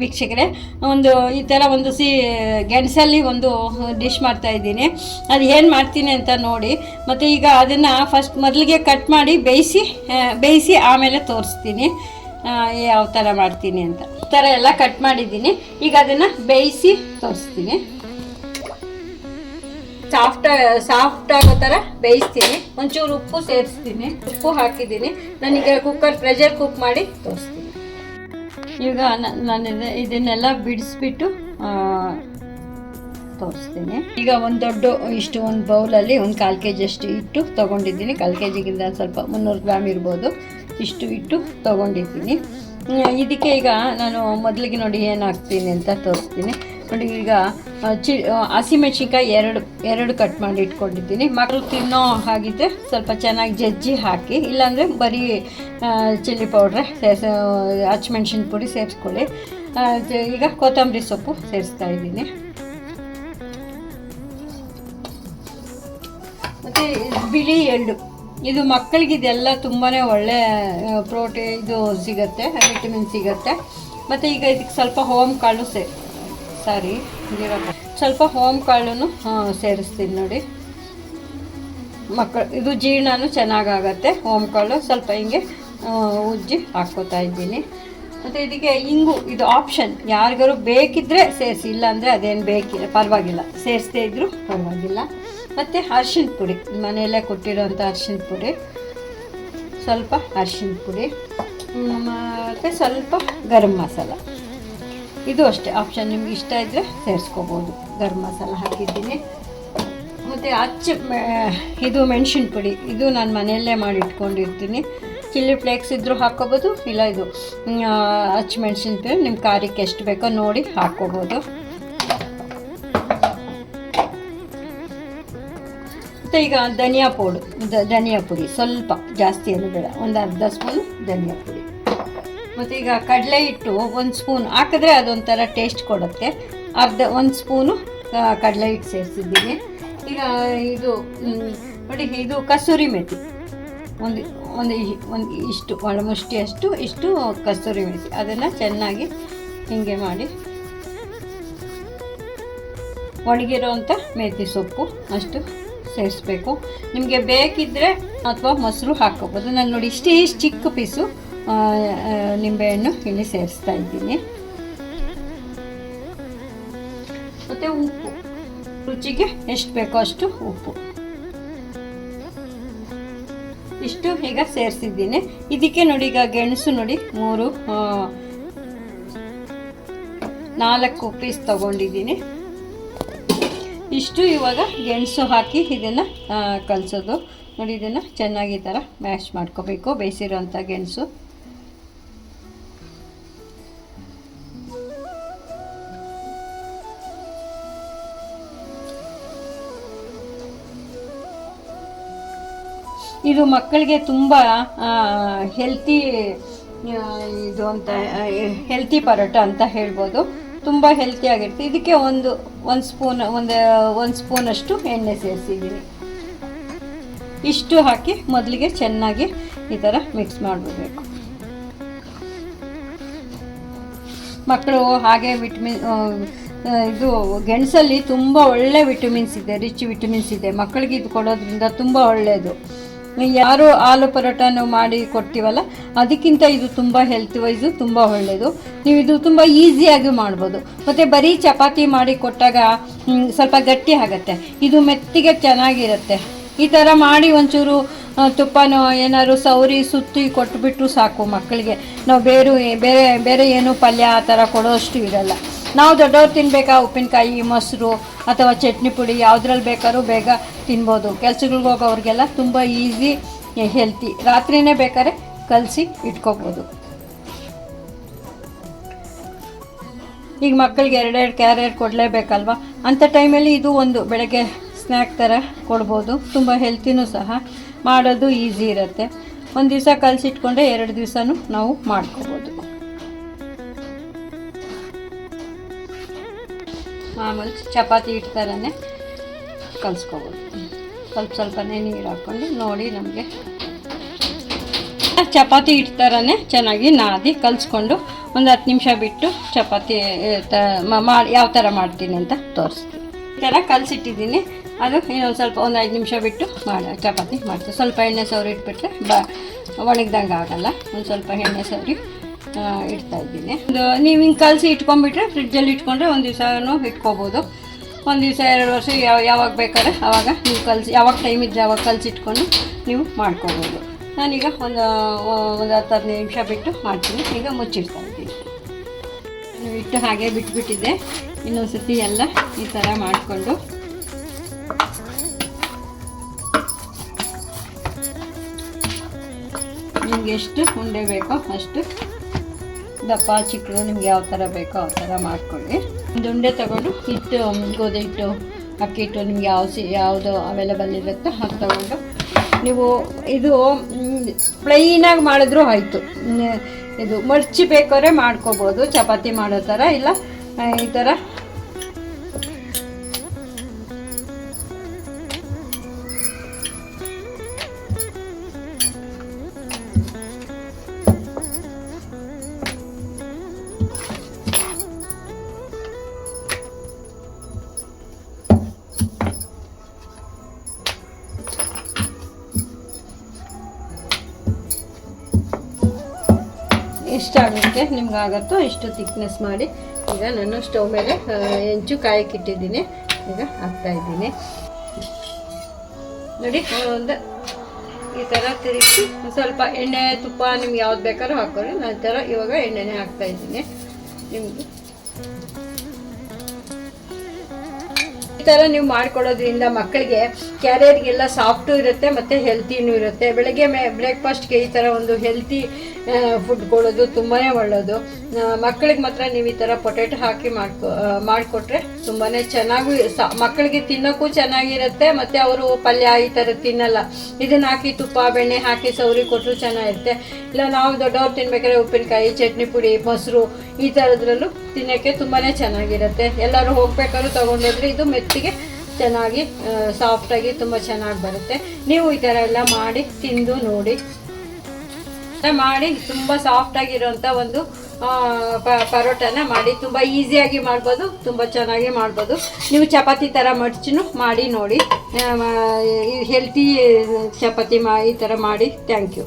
ವೀಕ್ಷಕರೇ, ಈ ಥರ ಒಂದು ಗೆಣಸಲ್ಲಿ ಒಂದು ಡಿಶ್ ಮಾಡ್ತಾಯಿದ್ದೀನಿ. ಅದು ಏನು ಮಾಡ್ತೀನಿ ಅಂತ ನೋಡಿ. ಮತ್ತು ಈಗ ಅದನ್ನು ಫಸ್ಟ್ ಮೊದಲಿಗೆ ಕಟ್ ಮಾಡಿ ಬೇಯಿಸಿ ಆಮೇಲೆ ತೋರಿಸ್ತೀನಿ ಯಾವ ಥರ ಮಾಡ್ತೀನಿ ಅಂತ. ಈ ಥರ ಎಲ್ಲ ಕಟ್ ಮಾಡಿದ್ದೀನಿ. ಈಗ ಅದನ್ನು ಬೇಯಿಸಿ ತೋರಿಸ್ತೀನಿ. ಸಾಫ್ಟ್ ಆಗೋ ಥರ ಬೇಯಿಸ್ತೀನಿ. ಒಂಚೂರು ಉಪ್ಪು ಸೇರಿಸ್ತೀನಿ. ಉಪ್ಪು ಹಾಕಿದ್ದೀನಿ. ನಾನೀಗ ಪ್ರೆಷರ್ ಕುಕ್ ಮಾಡಿ ತೋರಿಸ್ತೀನಿ. ಈಗ ನಾನು ಇದನ್ನೆಲ್ಲ ಬಿಡಿಸ್ಬಿಟ್ಟು ತೋರಿಸ್ತೀನಿ. ಈಗ ಒಂದು ಬೌಲಲ್ಲಿ ಒಂದು 1/4 kg ಅಷ್ಟು ಹಿಟ್ಟು ತೊಗೊಂಡಿದ್ದೀನಿ. 1/4 kgಗಿಂತ ಸ್ವಲ್ಪ 300 ಗ್ರಾಮ್ ಇರ್ಬೋದು. ಇಷ್ಟು ಹಿಟ್ಟು ತೊಗೊಂಡಿದ್ದೀನಿ. ಇದಕ್ಕೆ ಈಗ ನಾನು ಮೊದಲಿಗೆ ನೋಡಿ ಏನು ಹಾಕ್ತೀನಿ ಅಂತ ತೋರಿಸ್ತೀನಿ. ನೋಡಿ, ಈಗ ಹಸಿಮೆಣ್ಸಿನ್ಕಾಯಿ ಎರಡು ಕಟ್ ಮಾಡಿ ಇಟ್ಕೊಂಡಿದ್ದೀನಿ. ಮಕ್ಕಳು ತಿನ್ನೋ ಹಾಗಿದ್ದರೆ ಸ್ವಲ್ಪ ಚೆನ್ನಾಗಿ ಜಜ್ಜಿ ಹಾಕಿ, ಇಲ್ಲಾಂದರೆ ಬರೀ ಚಿಲ್ಲಿ ಪೌಡ್ರೆ ಹಸಿಮೆಣ್ಸಿನ ಪುಡಿ ಸೇರಿಸ್ಕೊಳ್ಳಿ. ಈಗ ಕೊತ್ತಂಬರಿ ಸೊಪ್ಪು ಸೇರಿಸ್ತಾ ಇದ್ದೀನಿ. ಮತ್ತು ಬಿಳಿ ಎಳ್ಳು, ಇದು ಮಕ್ಕಳಿಗೆ ಇದೆಲ್ಲ ತುಂಬಾ ಒಳ್ಳೆ ಪ್ರೋಟೀನ್ ಇದು ಸಿಗುತ್ತೆ, ವಿಟಮಿನ್ ಸಿಗುತ್ತೆ. ಮತ್ತು ಈಗ ಇದಕ್ಕೆ ಸ್ವಲ್ಪ ಸ್ವಲ್ಪ ಹೋಮ್ ಕಾಳನ್ನು ಸೇರಿಸ್ತೀನಿ. ನೋಡಿ, ಇದು ಜೀರ್ಣನೂ ಚೆನ್ನಾಗಾಗತ್ತೆ. ಹೋಮ್ ಕಾಳು ಸ್ವಲ್ಪ ಹಿಂಗೆ ಉಜ್ಜಿ ಹಾಕ್ಕೋತಾ ಇದ್ದೀನಿ. ಮತ್ತು ಇದಕ್ಕೆ ಇಂಗು, ಇದು ಆಪ್ಷನ್, ಯಾರಿಗಾರು ಬೇಕಿದ್ದರೆ ಸೇರಿಸಿ, ಇಲ್ಲಾಂದರೆ ಅದೇನು ಬೇಕಿಲ್ಲ, ಪರವಾಗಿಲ್ಲ, ಸೇರಿಸದೇ ಇದ್ದರೂ ಪರವಾಗಿಲ್ಲ. ಮತ್ತು ಅರ್ಶಿಣ ಪುಡಿ, ಮನೆಯಲ್ಲೇ ಕೊಟ್ಟಿರೋಂಥ ಅರ್ಶಿಣ ಪುಡಿ, ಸ್ವಲ್ಪ ಅರ್ಶಿಣ ಪುಡಿ, ಮತ್ತು ಸ್ವಲ್ಪ ಗರಂ ಮಸಾಲ. ಇದು ಅಷ್ಟೇ ಆಪ್ಷನ್, ನಿಮ್ಗೆ ಇಷ್ಟ ಇದ್ದರೆ ಸೇರಿಸ್ಕೋಬೋದು. ಗರಂ ಮಸಾಲ ಹಾಕಿದ್ದೀನಿ. ಮತ್ತು ಇದು ಮೆಣಸಿನ ಪುಡಿ, ಇದು ನಾನು ಮನೆಯಲ್ಲೇ ಮಾಡಿ ಇಟ್ಕೊಂಡಿರ್ತೀನಿ. ಚಿಲ್ಲಿ ಫ್ಲೇಕ್ಸ್ ಇದ್ದರೂ ಹಾಕ್ಕೋಬೋದು, ಇಲ್ಲ ಇದು ಮೆಣಸಿನ ಪುಡಿ ನಿಮ್ಮ ಖಾರಕ್ಕೆ ಎಷ್ಟು ಬೇಕೋ ನೋಡಿ ಹಾಕ್ಕೋಬೋದು. ಮತ್ತು ಈಗ ಧನಿಯಾ ಪುಡಿ ಸ್ವಲ್ಪ ಜಾಸ್ತಿ ಏನು ಬೇಡ, ಒಂದು ಅರ್ಧ ಸ್ಪೂನ್ ಧನಿಯಾ ಪುಡಿ. ಮತ್ತು ಈಗ ಕಡಲೆ ಹಿಟ್ಟು 1 ಸ್ಪೂನ್ ಹಾಕಿದ್ರೆ ಅದೊಂಥರ ಟೇಸ್ಟ್ ಕೊಡುತ್ತೆ. 1 ಸ್ಪೂನು ಕಡಲೆ ಹಿಟ್ಟು ಸೇರಿಸಿದ್ದೀನಿ. ಈಗ ಇದು ನೋಡಿ, ಇದು ಕಸೂರಿ ಮೆಥಿ ಒಂದು ಇಷ್ಟು ಒಳಮುಷ್ಟಿಯಷ್ಟು ಇಷ್ಟು ಕಸೂರಿ ಮೆಥಿ, ಅದನ್ನು ಚೆನ್ನಾಗಿ ಹೀಗೆ ಮಾಡಿ, ಒಣಗಿರೋವಂಥ ಮೆಥಿ ಸೊಪ್ಪು ಅಷ್ಟು ಸೇರಿಸ್ಬೇಕು. ನಿಮಗೆ ಬೇಕಿದ್ದರೆ ಅಥವಾ ಮೊಸರು ಹಾಕ್ಕೋಬೋದು. ನಾನು ನೋಡಿ ಇಷ್ಟು ಚಿಕ್ಕ ಪೀಸು ನಿಂಬೆಹಣ್ಣು ಇಲ್ಲಿ ಸೇರಿಸ್ತಾ ಇದ್ದೀನಿ. ಮತ್ತು ಉಪ್ಪು, ರುಚಿಗೆ ಎಷ್ಟು ಬೇಕೋ ಅಷ್ಟು ಉಪ್ಪು, ಇಷ್ಟು ಈಗ ಸೇರಿಸಿದ್ದೀನಿ. ಇದಕ್ಕೆ ನೋಡಿ, ಈಗ ಗೆಣಸು ನೋಡಿ 4 ಪೀಸ್ ತೊಗೊಂಡಿದ್ದೀನಿ. ಇಷ್ಟು ಇವಾಗ ಗೆಣಸು ಹಾಕಿ ಇದನ್ನು ಕಲಸೋದು. ನೋಡಿ, ಇದನ್ನು ಚೆನ್ನಾಗಿ ಈ ಥರ ಮ್ಯಾಶ್ ಮಾಡ್ಕೋಬೇಕು, ಬೇಯಿಸಿರೋಂಥ ಗೆಣಸು. ಇದು ಮಕ್ಕಳಿಗೆ ತುಂಬ ಹೆಲ್ತಿ ಇದು ಅಂತ, ಹೆಲ್ತಿ ಪರೋಟ ಅಂತ ಹೇಳ್ಬೋದು. ತುಂಬ ಹೆಲ್ತಿ ಆಗಿರುತ್ತೆ. ಇದಕ್ಕೆ ಒಂದು ಸ್ಪೂನಷ್ಟು ಎಣ್ಣೆ ಸೇರಿಸಿದ್ದೀನಿ. ಇಷ್ಟು ಹಾಕಿ ಮೊದಲಿಗೆ ಚೆನ್ನಾಗಿ ಈ ಥರ ಮಿಕ್ಸ್ ಮಾಡಿಬಿಡ್ಬೇಕು. ಮಕ್ಕಳು ಹಾಗೆ ಇದು ಗೆಣಸಲ್ಲಿ ತುಂಬ ಒಳ್ಳೆ ವಿಟಮಿನ್ಸ್ ಇದೆ, ರಿಚ್ ವಿಟಮಿನ್ಸ್ ಇದೆ. ಮಕ್ಕಳಿಗೆ ಇದು ಕೊಡೋದ್ರಿಂದ ತುಂಬ ಒಳ್ಳೆಯದು. ಯಾರು ಆಲೂ ಪರೋಟನೂ ಮಾಡಿ ಕೊಡ್ತೀವಲ್ಲ, ಅದಕ್ಕಿಂತ ಇದು ತುಂಬ ಹೆಲ್ತ್ ವೈಸು ತುಂಬ ಒಳ್ಳೆಯದು. ನೀವು ಇದು ತುಂಬ ಈಸಿಯಾಗಿ ಮಾಡ್ಬೋದು. ಮತ್ತು ಬರೀ ಚಪಾತಿ ಮಾಡಿ ಕೊಟ್ಟಾಗ ಸ್ವಲ್ಪ ಗಟ್ಟಿ ಆಗುತ್ತೆ, ಇದು ಮೆತ್ತಿಗೆ ಚೆನ್ನಾಗಿರುತ್ತೆ. ಈ ಥರ ಮಾಡಿ ಒಂಚೂರು ತುಪ್ಪನೋ ಏನಾದ್ರು ಸೌರಿ ಸುತ್ತಿ ಕೊಟ್ಬಿಟ್ರು ಸಾಕು ಮಕ್ಕಳಿಗೆ. ನಾವು ಬೇರೆ ಏನು ಪಲ್ಯ ಆ ಥರ ಕೊಡೋಷ್ಟು ಇರಲ್ಲ. ನಾವು ದೊಡ್ಡವ್ರು ತಿನ್ನಬೇಕಾ, ಉಪ್ಪಿನಕಾಯಿ, ಮೊಸರು ಅಥವಾ ಚಟ್ನಿ ಪುಡಿ ಯಾವುದ್ರಲ್ಲಿ ಬೇಕಾದ್ರೂ ಬೇಗ ತಿನ್ಬೋದು. ಕೆಲ್ಸಗಳಿಗೆ ಹೋಗೋವ್ರಿಗೆಲ್ಲ ತುಂಬ ಈಸಿ, ಹೆಲ್ತಿ. ರಾತ್ರಿನೇ ಬೇಕಾದ್ರೆ ಕಲಸಿ ಇಟ್ಕೋಬೋದು. ಈಗ ಮಕ್ಕಳಿಗೆ 2 ಕ್ಯಾರೆಟ್ ಕೊಡಲೇಬೇಕಲ್ವ, ಅಂಥ ಟೈಮಲ್ಲಿ ಇದು ಒಂದು ಬೆಳಗ್ಗೆ ಸ್ನ್ಯಾಕ್ ಥರ ಕೊಡ್ಬೋದು. ತುಂಬ ಹೆಲ್ತಿನೂ ಸಹ, ಮಾಡೋದು ಈಸಿ ಇರುತ್ತೆ. ಒಂದು ದಿವಸ ಕಲಸಿಟ್ಕೊಂಡ್ರೆ 2 ದಿವಸನೂ ನಾವು ಮಾಡ್ಕೋಬೋದು. ಮಾಮೂಲಿ ಚಪಾತಿ ಹಿಟ್ಟು ಥರನೇ ಕಲಿಸ್ಕೋಬೋದು. ಸ್ವಲ್ಪ ಸ್ವಲ್ಪನೇ ನೀರು ಹಾಕ್ಕೊಂಡು ನೋಡಿ, ನಮಗೆ ಚಪಾತಿ ಹಿಟ್ಟು ಥರನೇ ಚೆನ್ನಾಗಿ ನಾದಿ ಕಲಿಸ್ಕೊಂಡು ಒಂದು 10 ನಿಮಿಷ ಬಿಟ್ಟು ಚಪಾತಿ ಮಾಡಿ ಯಾವ ಥರ ಮಾಡ್ತೀನಿ ಅಂತ ತೋರಿಸ್ತೀನಿ. ಈ ಥರ ಕಲಸಿಟ್ಟಿದ್ದೀನಿ. ಅದು ಇನ್ನೊಂದು ಸ್ವಲ್ಪ ಒಂದು 5 ನಿಮಿಷ ಬಿಟ್ಟು ಚಪಾತಿ ಮಾಡ್ತೀನಿ. ಸ್ವಲ್ಪ ಎಣ್ಣೆ ಸವರಿ ಇಟ್ಬಿಟ್ರೆ ಒಣಗ್ದಂಗೆ ಆಗೋಲ್ಲ. ಒಂದು ಸ್ವಲ್ಪ ಎಣ್ಣೆ ಸವರಿ ಇಡ್ತಾಯಿದ್ದೀನಿ. ನೀವು ಹಿಂಗೆ ಕಲಸಿ ಇಟ್ಕೊಂಡ್ಬಿಟ್ರೆ ಫ್ರಿಡ್ಜಲ್ಲಿ ಇಟ್ಕೊಂಡ್ರೆ ಒಂದು ದಿವಸನೂ ಇಟ್ಕೋಬೋದು. ಒಂದು ದಿವಸ 2 ವರ್ಷ ಯಾವಾಗ ಬೇಕಾದ್ರೆ ಆವಾಗ ನೀವು ಯಾವಾಗ ಟೈಮ್ ಇದ್ದರೆ ಅವಾಗ ಕಲಸಿಟ್ಕೊಂಡು ನೀವು ಮಾಡ್ಕೋಬೋದು. ನಾನೀಗ ಒಂದು 10-15 ನಿಮಿಷ ಬಿಟ್ಟು ಮಾಡ್ತೀನಿ. ಈಗ ಮುಚ್ಚಿಡ್ತಾ ಇದ್ದೀನಿ. ಇಟ್ಟು ಹಾಗೆ ಬಿಟ್ಬಿಟ್ಟಿದ್ದೆ. ಇನ್ನೊಂದು ಸತಿ ಎಲ್ಲ ಈ ಥರ ಮಾಡಿಕೊಂಡು ನಿಮ್ಗೆ ಎಷ್ಟು ಉಂಡೆ ಬೇಕೋ ಅಷ್ಟು ದಪ್ಪ ಚಿಕ್ಕದು ನಿಮ್ಗೆ ಯಾವ ಥರ ಬೇಕೋ ಆ ಥರ ಮಾಡ್ಕೊಳ್ಳಿ. ಒಂದು ಉಂಡೆ ತಗೊಂಡು ಹಿಟ್ಟು, ಗೋಧಿ ಹಿಟ್ಟು, ಅಕ್ಕಿ ಹಿಟ್ಟು ನಿಮ್ಗೆ ಯಾವುದು ಅವೈಲೇಬಲ್ ಇರುತ್ತೋ ಅದು ತಗೊಂಡು ನೀವು ಇದು ಪ್ಲೈನಾಗಿ ಮಾಡಿದ್ರೂ ಆಯಿತು. ಇದು ಮರ್ಚಿ ಬೇಕಾದ್ರೆ ಮಾಡ್ಕೋಬೋದು ಚಪಾತಿ ಮಾಡೋ ಥರ. ಇಲ್ಲ ಈ ಥರ ಎಷ್ಟಾಗುತ್ತೆ ನಿಮ್ಗೆ ಆಗುತ್ತೋ ಇಷ್ಟು ಥಿಕ್ನೆಸ್ ಮಾಡಿ ಈಗ ನಾನು ಸ್ಟವ್ ಮೇಲೆ ಹೆಂಚು ಕಾಯಕ್ಕಿಟ್ಟಿದ್ದೀನಿ. ಈಗ ಹಾಕ್ತಾಯಿದ್ದೀನಿ ನೋಡಿ. ಒಂದು ಈ ಥರ ತಿರುಗಿಸಿ ಸ್ವಲ್ಪ ಎಣ್ಣೆ ತುಪ್ಪ ನಿಮ್ಗೆ ಯಾವ್ದು ಬೇಕಾದ್ರೂ ಹಾಕೊಳ್ಳಿ. ನಾನು ಈ ಥರ ಇವಾಗ ಎಣ್ಣೆನೇ ಹಾಕ್ತಾಯಿದ್ದೀನಿ. ನಿಮಗೆ ಈ ಥರ ನೀವು ಮಾಡ್ಕೊಡೋದ್ರಿಂದ ಮಕ್ಕಳಿಗೆ ಕ್ಯಾರಿಯರ್ಗೆಲ್ಲ ಸಾಫ್ಟು ಇರುತ್ತೆ ಮತ್ತು ಹೆಲ್ತಿನೂ ಇರುತ್ತೆ. ಬೆಳಗ್ಗೆ ಬ್ರೇಕ್ಫಾಸ್ಟ್ಗೆ ಈ ಥರ ಒಂದು ಹೆಲ್ತಿ ಫುಡ್ ಕೊಡೋದು ತುಂಬಾ ಒಳ್ಳೆಯದು. ಮಕ್ಕಳಿಗೆ ಮಾತ್ರ ನೀವು ಈ ಥರ ಪೊಟೆಟೊ ಹಾಕಿ ಮಾಡಿಕೊಟ್ರೆ ತುಂಬಾ ಚೆನ್ನಾಗೂ ಮಕ್ಕಳಿಗೆ ತಿನ್ನೋಕ್ಕೂ ಚೆನ್ನಾಗಿರುತ್ತೆ. ಮತ್ತು ಅವರು ಪಲ್ಯ ಈ ಥರ ತಿನ್ನಲ್ಲ. ಇದನ್ನು ಹಾಕಿ ತುಪ್ಪ ಬೆಣ್ಣೆ ಹಾಕಿ ಸೌರಿ ಕೊಟ್ಟರು ಚೆನ್ನಾಗಿರುತ್ತೆ. ಇಲ್ಲ ನಾವು ದೊಡ್ಡವ್ರು ತಿನ್ಬೇಕಾದ್ರೆ ಉಪ್ಪಿನಕಾಯಿ, ಚಟ್ನಿ ಪುಡಿ, ಮೊಸರು ಈ ಥರದ್ರಲ್ಲೂ ತಿನ್ನೋಕ್ಕೆ ತುಂಬಾ ಚೆನ್ನಾಗಿರುತ್ತೆ. ಎಲ್ಲರೂ ಹೋಗ್ಬೇಕಾದ್ರೂ ತೊಗೊಂಡೋದ್ರೆ ಇದು ಮೆತ್ತಿಗೆ ಚೆನ್ನಾಗಿ ಸಾಫ್ಟಾಗಿ ತುಂಬ ಚೆನ್ನಾಗಿ ಬರುತ್ತೆ. ನೀವು ಈ ಥರ ಎಲ್ಲ ಮಾಡಿ ತಿಂದು ನೋಡಿ. ಮಾಡಿ ತುಂಬ ಸಾಫ್ಟಾಗಿರೋಂಥ ಒಂದು ಪರೋಟನ ಮಾಡಿ ತುಂಬ ಈಸಿಯಾಗಿ ಮಾಡ್ಬೋದು, ತುಂಬ ಚೆನ್ನಾಗಿ ಮಾಡ್ಬೋದು. ನೀವು ಚಪಾತಿ ಥರ ಮಡ್ಚಿನೂ ಮಾಡಿ ನೋಡಿ. ಹೆಲ್ತಿ ಚಪಾತಿ ಈ ಥರ ಮಾಡಿ. Thank you.